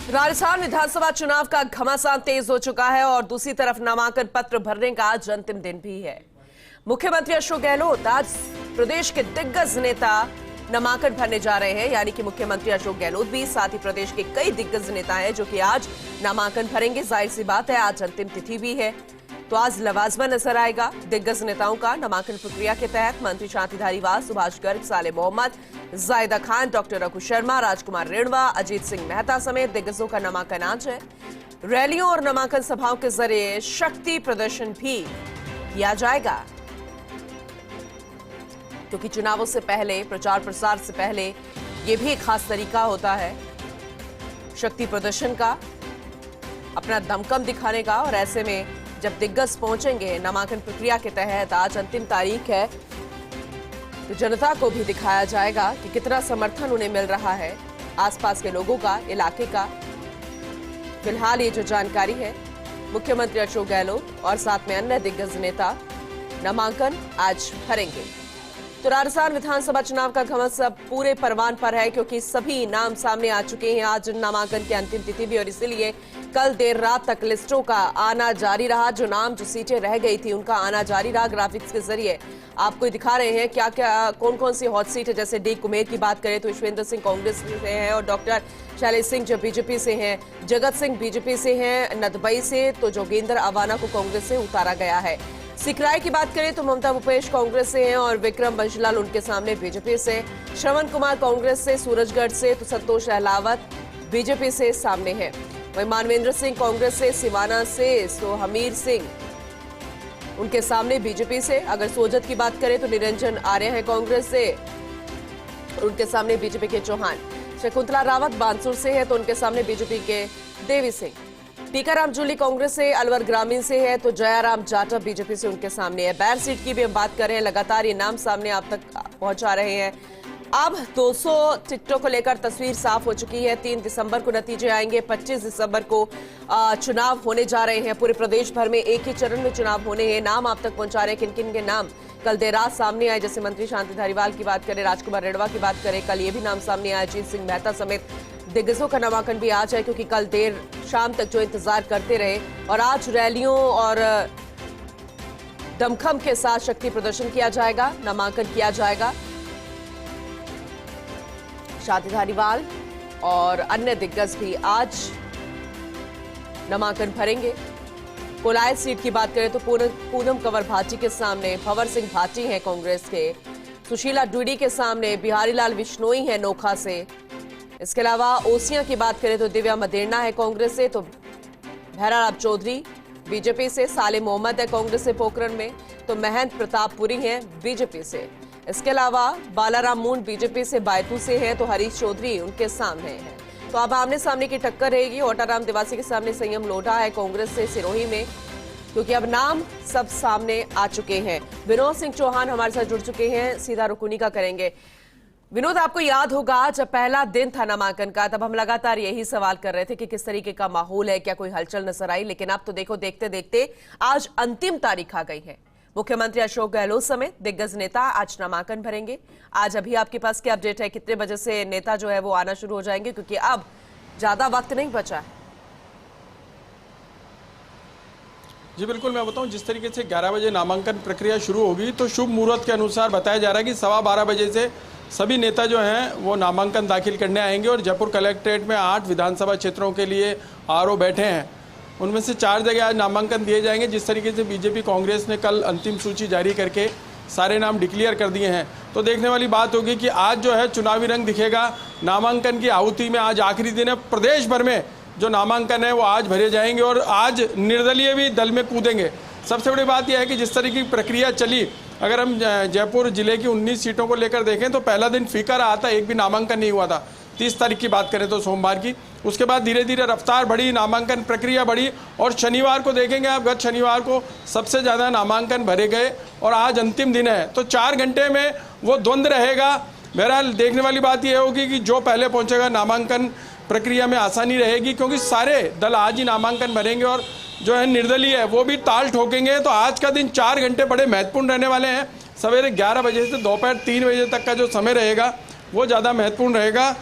राजस्थान विधानसभा चुनाव का घमासान तेज हो चुका है और दूसरी तरफ नामांकन पत्र भरने का आज अंतिम दिन भी है। मुख्यमंत्री अशोक गहलोत आज प्रदेश के दिग्गज नेता नामांकन भरने जा रहे हैं, यानी कि मुख्यमंत्री अशोक गहलोत भी, साथ ही प्रदेश के कई दिग्गज नेता हैं जो कि आज नामांकन भरेंगे। जाहिर सी बात है आज अंतिम तिथि भी है, तो आज लवाजमा नजर आएगा दिग्गज नेताओं का। नामांकन प्रक्रिया के तहत मंत्री शांति धारीवाल, सुभाष गर्ग, साले मोहम्मद, जायदा खान, डॉक्टर रघु शर्मा, राजकुमार रेणवा, अजीत सिंह मेहता समेत दिग्गजों का नामांकन आज है। रैलियों और नामांकन सभाओं के जरिए शक्ति प्रदर्शन भी किया जाएगा, क्योंकि चुनावों से पहले, प्रचार प्रसार से पहले यह भी एक खास तरीका होता है शक्ति प्रदर्शन का, अपना दमखम दिखाने का। और ऐसे में जब दिग्गज पहुंचेंगे नामांकन प्रक्रिया के तहत, आज अंतिम तारीख है, तो जनता को भी दिखाया जाएगा कि कितना समर्थन उन्हें मिल रहा है आसपास के लोगों का, इलाके का। फिलहाल ये जो जानकारी है, मुख्यमंत्री अशोक गहलोत और साथ में अन्य दिग्गज नेता नामांकन आज भरेंगे। तो राजस्थान विधानसभा चुनाव का घमसान पूरे परवान पर है, क्योंकि सभी नाम सामने आ चुके हैं। आज नामांकन की अंतिम तिथि भी, और इसीलिए कल देर रात तक लिस्टों का आना जारी रहा। जो नाम, जो सीटें रह गई थी, उनका आना जारी रहा। ग्राफिक्स के जरिए आपको दिखा रहे हैं क्या क्या, कौन कौन सी हॉट सीट है। जैसे डी कुमेर की बात करें तो विश्वेंद्र सिंह कांग्रेस से हैं और डॉक्टर शैलेश सिंह जो बीजेपी से हैं, जगत सिंह बीजेपी से हैं, नदबई से तो जोगेंद्र अवाना को कांग्रेस से उतारा गया है। सिकराय की बात करें तो ममता भूपेश कांग्रेस से हैं और विक्रम बंशीलाल उनके सामने बीजेपी से, श्रवण कुमार कांग्रेस से, सूरजगढ़ से तो संतोष अहलावत बीजेपी से सामने हैं। वहीं मानवेंद्र सिंह कांग्रेस से, सिवाना से तो हमीर सिंह उनके सामने बीजेपी से। अगर सोजत की बात करें तो निरंजन आर्य है कांग्रेस से, उनके सामने बीजेपी के चौहान। शकुंतला रावत बानसूर से है तो उनके सामने बीजेपी के देवी सिंह। टीकाराम जूली कांग्रेस से, अलवर ग्रामीण से है तो जयाराम जाटव बीजेपी से उनके सामने है। बैर सीट की भी हम बात कर रहे हैं, लगातार ये नाम सामने आप तक पहुंचा रहे हैं। अब 200 टिकटों को लेकर तस्वीर साफ हो चुकी है। 3 दिसंबर को नतीजे आएंगे, 25 दिसंबर को चुनाव होने जा रहे हैं। पूरे प्रदेश भर में एक ही चरण में चुनाव होने हैं। नाम आप तक पहुंचा रहे हैं, किन किन के नाम कल देर रात सामने आए। जैसे मंत्री शांति धारीवाल की बात करें, राजकुमार रेणवा की बात करें, कल ये भी नाम सामने आया। अजीत सिंह मेहता समेत दिग्गजों का नामांकन भी आज है, क्योंकि कल देर शाम तक जो इंतजार करते रहे और आज रैलियों और दमखम के साथ शक्ति प्रदर्शन किया जाएगा, नामांकन किया जाएगा। शांति धारीवाल और अन्य दिग्गज भी आज नामांकन भरेंगे। कोलायत सीट की बात करें तो पूनम कंवर भाटी के सामने भंवर सिंह भाटी हैं कांग्रेस के, सुशीला डूडी के सामने बिहारी लाल विश्नोई है नोखा से। इसके अलावा ओसिया की बात करें तो दिव्या मदेरना है कांग्रेस से, तो भैरालाल चौधरी बीजेपी से, साले मोहम्मद है कांग्रेस से पोखरण में, तो महंत प्रतापपुरी हैं बीजेपी से। इसके अलावा बालाराम मून बीजेपी से बायतू से हैं तो हरीश चौधरी उनके सामने हैं। तो अब आमने सामने की टक्कर रहेगी। ओटाराम दिवासी के सामने संयम लोढ़ा है कांग्रेस से सिरोही में, क्योंकि अब नाम सब सामने आ चुके हैं। विनोद सिंह चौहान हमारे साथ जुड़ चुके हैं, सीधा रुकुनी का करेंगे। विनोद, आपको याद होगा जब पहला दिन था नामांकन का, तब हम लगातार यही सवाल कर रहे थे कि किस तरीके का माहौल है, क्या कोई हलचल नजर आई। लेकिन अब तो देखो, देखते देखते आज अंतिम तारीख आ गई है। मुख्यमंत्री अशोक गहलोत समेत दिग्गज नेता आज नामांकन भरेंगे। आज अभी आपके पास क्या अपडेट है, कितने बजे से नेता जो है वो आना शुरू हो जाएंगे, क्योंकि अब ज्यादा वक्त नहीं बचा है? जी बिल्कुल, मैं बताऊं, जिस तरीके से 11 बजे नामांकन प्रक्रिया शुरू होगी, तो शुभ मुहूर्त के अनुसार बताया जा रहा है कि 12:15 बजे से सभी नेता जो हैं वो नामांकन दाखिल करने आएंगे। और जयपुर कलेक्ट्रेट में 8 विधानसभा क्षेत्रों के लिए आरओ बैठे हैं, उनमें से 4 जगह आज नामांकन दिए जाएंगे। जिस तरीके से बीजेपी कांग्रेस ने कल अंतिम सूची जारी करके सारे नाम डिक्लेयर कर दिए हैं, तो देखने वाली बात होगी कि आज जो है चुनावी रंग दिखेगा। नामांकन की आहुति में आज आखिरी दिन है। प्रदेश भर में जो नामांकन है वो आज भरे जाएंगे और आज निर्दलीय भी दल में कूदेंगे। सबसे बड़ी बात यह है कि जिस तरीके की प्रक्रिया चली, अगर हम जयपुर जिले की 19 सीटों को लेकर देखें तो पहला दिन फीका रहा था, एक भी नामांकन नहीं हुआ था। 30 तारीख की बात करें तो सोमवार की, उसके बाद धीरे धीरे रफ्तार बढ़ी, नामांकन प्रक्रिया बढ़ी और शनिवार को देखेंगे आप, गत शनिवार को सबसे ज़्यादा नामांकन भरे गए और आज अंतिम दिन है। तो 4 घंटे में वो द्वंद्व रहेगा। बहरहाल देखने वाली बात यह होगी कि जो पहले पहुंचेगा नामांकन प्रक्रिया में आसानी रहेगी, क्योंकि सारे दल आज ही नामांकन भरेंगे और जो है निर्दलीय है वो भी ताल ठोकेंगे। तो आज का दिन 4 घंटे बड़े महत्वपूर्ण रहने वाले हैं। सवेरे 11 बजे से दोपहर 3 बजे तक का जो समय रहेगा वो ज़्यादा महत्वपूर्ण रहेगा।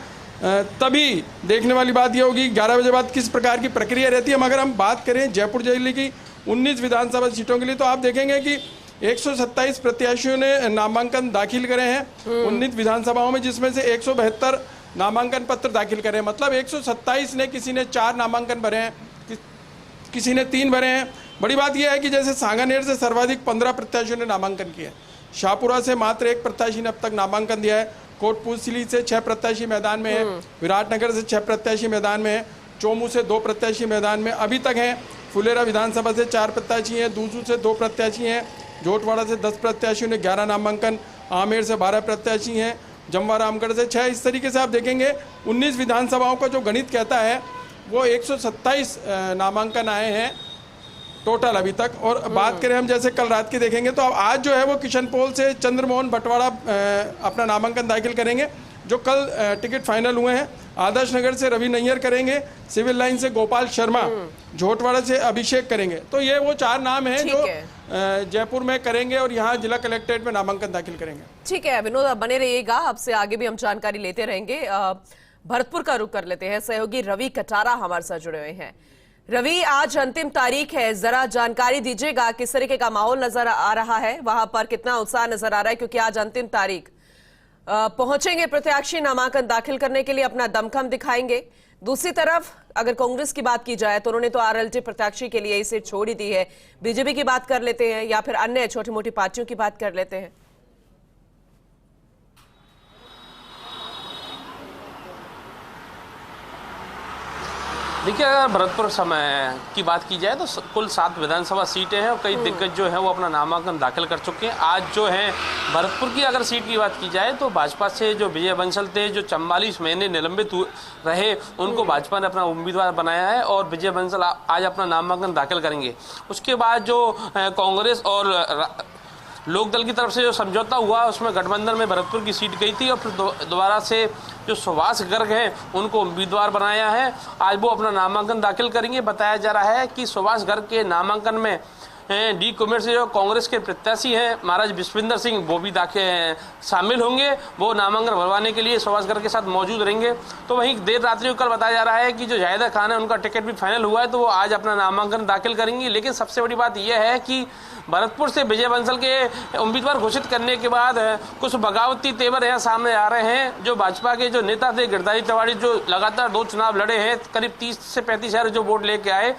तभी देखने वाली बात यह होगी 11 बजे बाद किस प्रकार की प्रक्रिया रहती है। मगर हम बात करें जयपुर जिले की 19 विधानसभा सीटों के लिए तो आप देखेंगे कि 127 प्रत्याशियों ने नामांकन दाखिल करे हैं 19 विधानसभाओं में, जिसमें से 172 नामांकन पत्र दाखिल करे हैं। मतलब 127 ने, किसी ने 4 नामांकन भरे हैं, किसी ने 3 भरे हैं। बड़ी बात यह है कि जैसे सांगानेर से सर्वाधिक 15 प्रत्याशियों ने नामांकन किया है, शाहपुरा से मात्र 1 प्रत्याशी ने अब तक नामांकन दिया है, कोटपूतली से 6 प्रत्याशी मैदान में है, विराटनगर से 6 प्रत्याशी मैदान में है, चोमू से 2 प्रत्याशी मैदान में अभी तक हैं, फुलेरा विधानसभा से 4 प्रत्याशी हैं, दूसू से 2 प्रत्याशी हैं, जोटवाड़ा से 10 प्रत्याशियों ने 11 नामांकन, आमेर से 12 प्रत्याशी हैं, जमवा रामगढ़ से 6। इस तरीके से आप देखेंगे 19 विधानसभाओं का जो गणित कहता है वो 127 नामांकन आए हैं टोटल अभी तक। और बात करें हम जैसे कल रात की देखेंगे तो अब आज जो है वो किशनपोल से चंद्रमोहन बटवाड़ा अपना नामांकन दाखिल करेंगे, जो कल टिकट फाइनल हुए हैं। आदर्श नगर से रवि नैयर करेंगे, सिविल लाइन से गोपाल शर्मा, झोटवाड़ा से अभिषेक करेंगे। तो ये वो 4 नाम हैं जो जयपुर में करेंगे और यहाँ जिला कलेक्ट्रेट में नामांकन दाखिल करेंगे। ठीक है विनोद, आप बने रहिएगा, आपसे आगे भी हम जानकारी लेते रहेंगे। भरतपुर का रुख कर लेते हैं, सहयोगी रवि कटारा हमारे साथ जुड़े हुए हैं। रवि, आज अंतिम तारीख है, जरा जानकारी दीजिएगा किस तरीके का माहौल नजर आ रहा है, वहां पर कितना उत्साह नजर आ रहा है, क्योंकि आज अंतिम तारीख। पहुंचेंगे प्रत्याशी नामांकन दाखिल करने के लिए, अपना दमखम दिखाएंगे। दूसरी तरफ अगर कांग्रेस की बात की जाए तो उन्होंने तो आरएलटी प्रत्याशी के लिए इसे छोड़ ही दी है। बीजेपी की बात कर लेते हैं या फिर अन्य छोटी मोटी पार्टियों की बात कर लेते हैं। देखिए, अगर भरतपुर समय की बात की जाए तो कुल 7 विधानसभा सीटें हैं और कई दिग्गज जो हैं वो अपना नामांकन दाखिल कर चुके हैं। आज जो है भरतपुर की अगर सीट की बात की जाए तो भाजपा से जो विजय बंसल थे, जो 44 महीने निलंबित रहे, उनको भाजपा ने अपना उम्मीदवार बनाया है और विजय बंसल आज अपना नामांकन दाखिल करेंगे। उसके बाद जो कांग्रेस और लोकदल की तरफ से जो समझौता हुआ उसमें गठबंधन में भरतपुर की सीट गई थी और फिर दोबारा से जो सुभाष गर्ग हैं उनको उम्मीदवार बनाया है। आज वो अपना नामांकन दाखिल करेंगे। बताया जा रहा है कि सुभाष गर्ग के नामांकन में डी कुमेर से जो कांग्रेस के प्रत्याशी हैं महाराज विश्वेंद्र सिंह, वो भी शामिल होंगे। वो नामांकन भरवाने के लिए सुभाष गर्ग के साथ मौजूद रहेंगे। तो वहीं देर रात्रि को कल बताया जा रहा है कि जो जाहिदा खान है उनका टिकट भी फाइनल हुआ है, तो वो आज अपना नामांकन दाखिल करेंगी। लेकिन सबसे बड़ी बात यह है कि भरतपुर से विजय बंसल के उम्मीदवार घोषित करने के बाद कुछ बगावती तेवर यहाँ सामने आ रहे हैं। जो भाजपा के जो नेता थे गिरधारी तिवारी, जो लगातार 2 चुनाव लड़े हैं, करीब 30 से 35 हजार जो वोट लेके आए,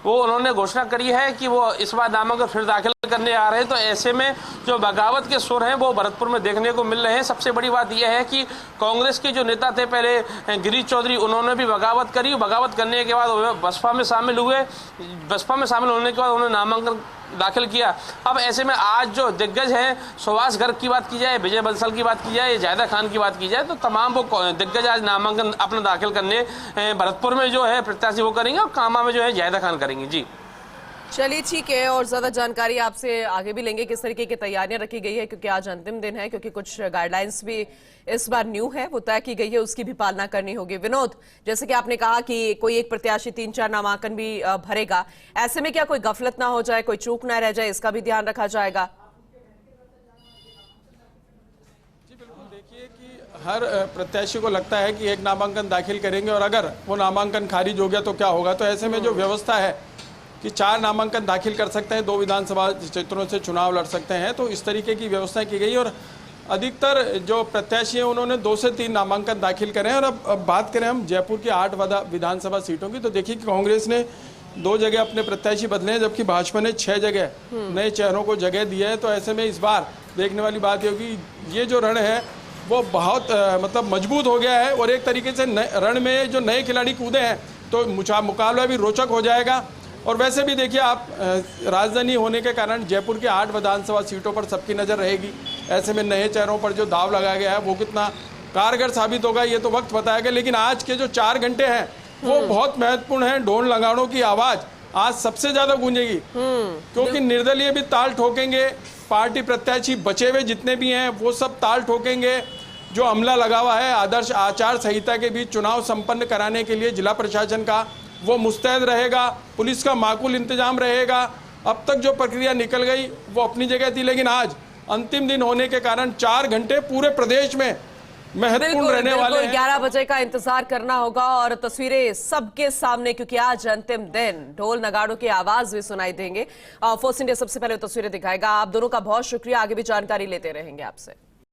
वो उन्होंने घोषणा करी है कि वो इस बार नामांकन फिर दाखिल करने आ रहे हैं। तो ऐसे में जो बगावत के सुर हैं वो भरतपुर में देखने को मिल रहे हैं। सबसे बड़ी बात यह है कि कांग्रेस के जो नेता थे पहले गिरीश चौधरी, उन्होंने भी बगावत करी। बगावत करने के बाद बसपा में शामिल हुए। बसपा में शामिल होने के बाद उन्होंने नामांकन दाखिल किया। अब ऐसे में आज जो दिग्गज हैं, सुभाष गर्ग की बात की जाए, विजय बंसल की बात की जाए, जाहिदा खान की बात की जाए, तो तमाम वो दिग्गज आज नामांकन अपना दाखिल करने भरतपुर में जो है प्रत्याशी वो करेंगे और कामा में जो है जाहिदा खान करेंगे। जी चलिए ठीक है, और ज्यादा जानकारी आपसे आगे भी लेंगे किस तरीके की तैयारियां रखी गई है, क्योंकि आज अंतिम दिन है, क्योंकि कुछ गाइडलाइंस भी इस बार न्यू है, वो तय की गई है, उसकी भी पालना करनी होगी। विनोद, जैसे कि आपने कहा कि कोई एक प्रत्याशी 3-4 नामांकन भी भरेगा, ऐसे में क्या कोई गफलत ना हो जाए, कोई चूक ना रह जाए, इसका भी ध्यान रखा जाएगा? जी बिल्कुल, देखिए कि हर प्रत्याशी को लगता है कि एक नामांकन दाखिल करेंगे और अगर वो नामांकन खारिज हो गया तो क्या होगा। तो ऐसे में जो व्यवस्था है कि 4 नामांकन दाखिल कर सकते हैं, 2 विधानसभा क्षेत्रों से चुनाव लड़ सकते हैं, तो इस तरीके की व्यवस्था की गई। और अधिकतर जो प्रत्याशी हैं उन्होंने 2 से 3 नामांकन दाखिल करें। और अब बात करें हम जयपुर की 8 विधानसभा सीटों की, तो देखिए कि कांग्रेस ने 2 जगह अपने प्रत्याशी बदले हैं, जबकि भाजपा ने 6 जगह नए चेहरों को जगह दी है। तो ऐसे में इस बार देखने वाली बात ये होगी, ये जो रण है वो बहुत मतलब मजबूत हो गया है और एक तरीके से रण में जो नए खिलाड़ी कूदे हैं तो मुकाबला भी रोचक हो जाएगा। और वैसे भी देखिए आप, राजधानी होने के कारण जयपुर के 8 विधानसभा सीटों पर सबकी नज़र रहेगी। ऐसे में नए चेहरों पर जो दाव लगाया गया है वो कितना कारगर साबित होगा ये तो वक्त बताएगा। लेकिन आज के जो 4 घंटे हैं वो बहुत महत्वपूर्ण हैं। ढोल नगाड़ों की आवाज़ आज सबसे ज़्यादा गूंजेगी, क्योंकि निर्दलीय भी ताल ठोकेंगे, पार्टी प्रत्याशी बचे हुए जितने भी हैं वो सब ताल ठोकेंगे। जो अमला लगा हुआ है आदर्श आचार संहिता के बीच चुनाव संपन्न कराने के लिए जिला प्रशासन का, वो मुस्तैद रहेगा, पुलिस का माकूल इंतजाम रहेगा। अब तक जो प्रक्रिया निकल गई वो अपनी जगह थी, लेकिन आज अंतिम दिन होने के कारण 4 घंटे पूरे प्रदेश में महत्वपूर्ण रहने वाले हैं। 11 बजे का इंतजार करना होगा और तस्वीरें सबके सामने, क्योंकि आज अंतिम दिन, ढोल नगाड़ों की आवाज भी सुनाई देंगे। फोर्स इंडिया सबसे पहले तस्वीरें दिखाएगा। आप दोनों का बहुत शुक्रिया, आगे भी जानकारी लेते रहेंगे आपसे।